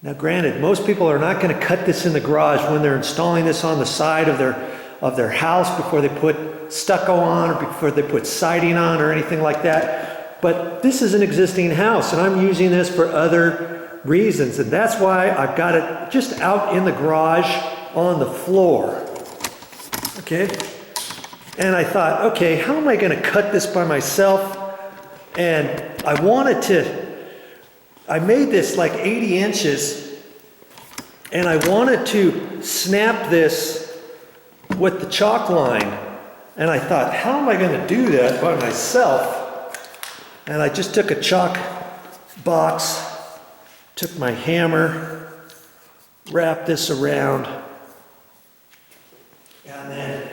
Now granted, most people are not going to cut this in the garage when they're installing this on the side of their house before they put stucco on or before they put siding on or anything like that. But this is an existing house and I'm using this for other reasons, and that's why I've got it just out in the garage on the floor. Okay? And I thought, okay, how am I going to cut this by myself? And I made this like 80 inches, and I wanted to snap this with the chalk line. And I thought, how am I going to do that by myself? And I just took a chalk box, took my hammer, wrapped this around, and then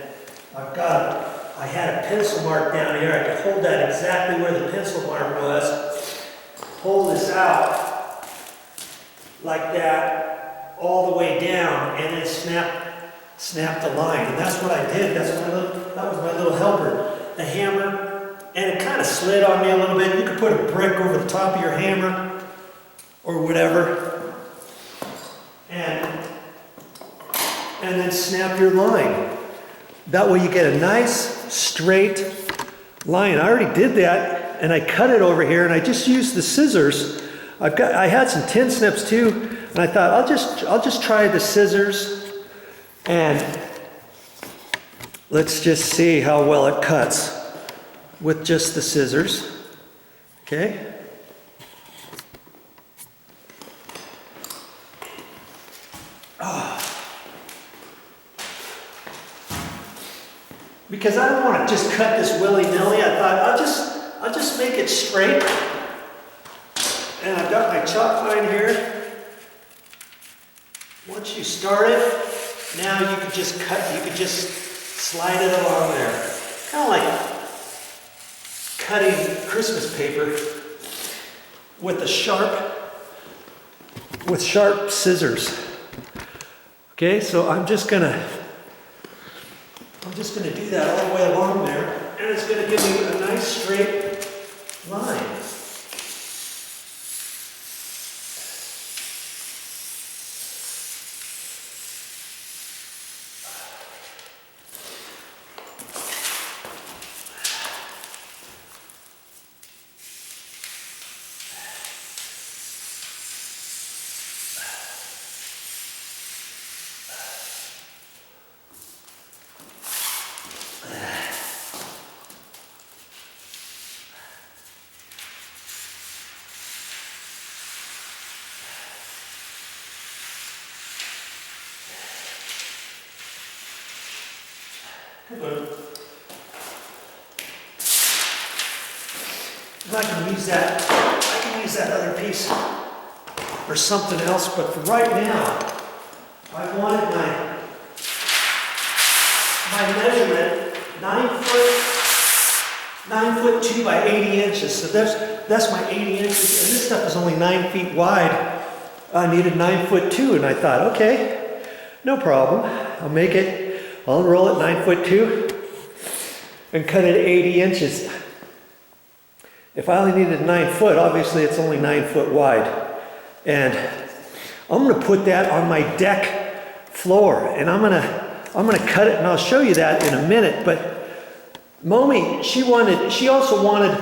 I had a pencil mark down here. I could hold that exactly where the pencil mark was. Pull this out like that all the way down, and then snap the line. And that's what I did. That was my little helper, the hammer. And it kind of slid on me a little bit. You could put a brick over the top of your hammer or whatever, and then snap your line. That way you get a nice straight line. I already did that, and I cut it over here, and I just used the scissors. I had some tin snips too, and I thought I'll just try the scissors, and let's just see how well it cuts with just the scissors. Okay? Because I don't want to just cut this willy-nilly, I thought I'll just make it straight. And I've got my chalk line here. Once you start it, now you can just slide it along there. Kind of like cutting Christmas paper with sharp scissors. Okay, so I'm just gonna do that all the way along there, and it's gonna give me a nice straight line. I can use that other piece for something else, but for right now, I wanted my measurement 9 foot 2 by 80 inches. So that's my 80 inches, and this stuff is only 9 feet wide. I needed 9 foot 2, and I thought, okay, no problem. I'll roll it 9 foot 2 and cut it 80 inches. If I only needed 9 foot, obviously it's only 9 foot wide. And I'm gonna put that on my deck floor, and I'm gonna cut it, and I'll show you that in a minute. But Momi, she also wanted,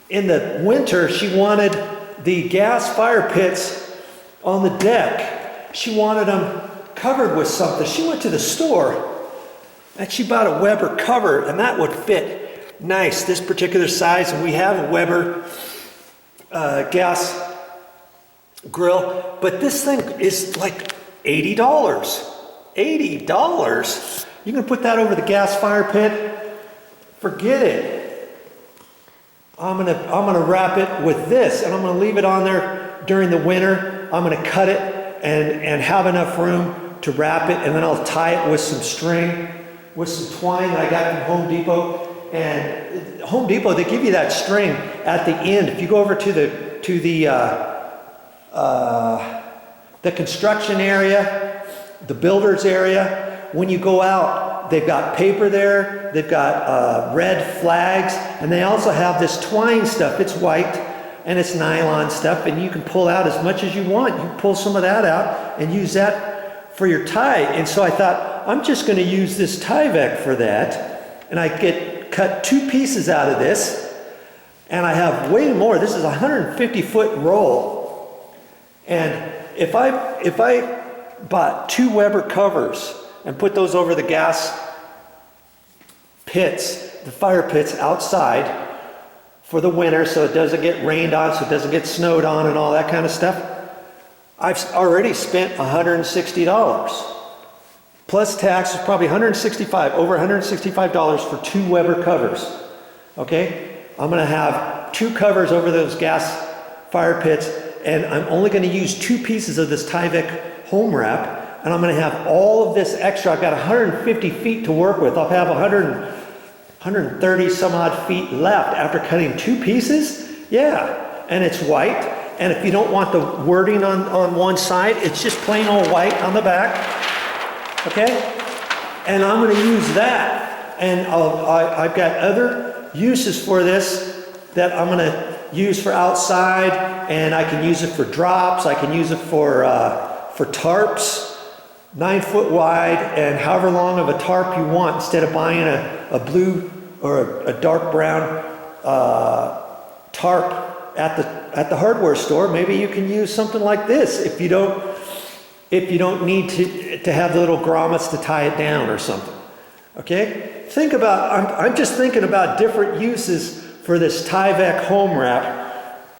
in the winter, she wanted the gas fire pits on the deck. She wanted them covered with something. She went to the store and she bought a Weber cover, and that would fit nice, this particular size. And we have a Weber gas grill, but this thing is like $80. $80. You can put that over the gas fire pit. Forget it. I'm gonna wrap it with this, and I'm gonna leave it on there during the winter. I'm gonna cut it and have enough room to wrap it, and then I'll tie it with some string, with some twine that I got from Home Depot. And Home Depot, they give you that string at the end. If you go over to the construction area, the builders area, when you go out, they've got paper there, they've got red flags, and they also have this twine stuff. It's white, and it's nylon stuff, and you can pull out as much as you want. You pull some of that out and use that for your tie. And so I thought, I'm just going to use this Tyvek for that. And I cut 2 pieces out of this, and I have way more. This is a 150-foot roll. And if I bought 2 Weber covers and put those over the gas pits, the fire pits outside for the winter, so it doesn't get rained on, so it doesn't get snowed on and all that kind of stuff, I've already spent $160. Plus tax is probably $165, over $165 for 2 Weber covers. Okay? I'm gonna have 2 covers over those gas fire pits, and I'm only gonna use 2 pieces of this Tyvek Home Wrap, and I'm gonna have all of this extra. I've got 150 feet to work with. I'll have 130 some odd feet left after cutting 2 pieces. Yeah, and it's white. And if you don't want the wording on one side, it's just plain old white on the back. Okay? And I'm going to use that. And I've got other uses for this that I'm going to use for outside, and I can use it for drops. I can use it for tarps, 9 foot wide, and however long of a tarp you want. Instead of buying a blue or a dark brown tarp at the hardware store, maybe you can use something like this if you don't need to have the little grommets to tie it down or something. Okay? I'm just thinking about different uses for this Tyvek Home Wrap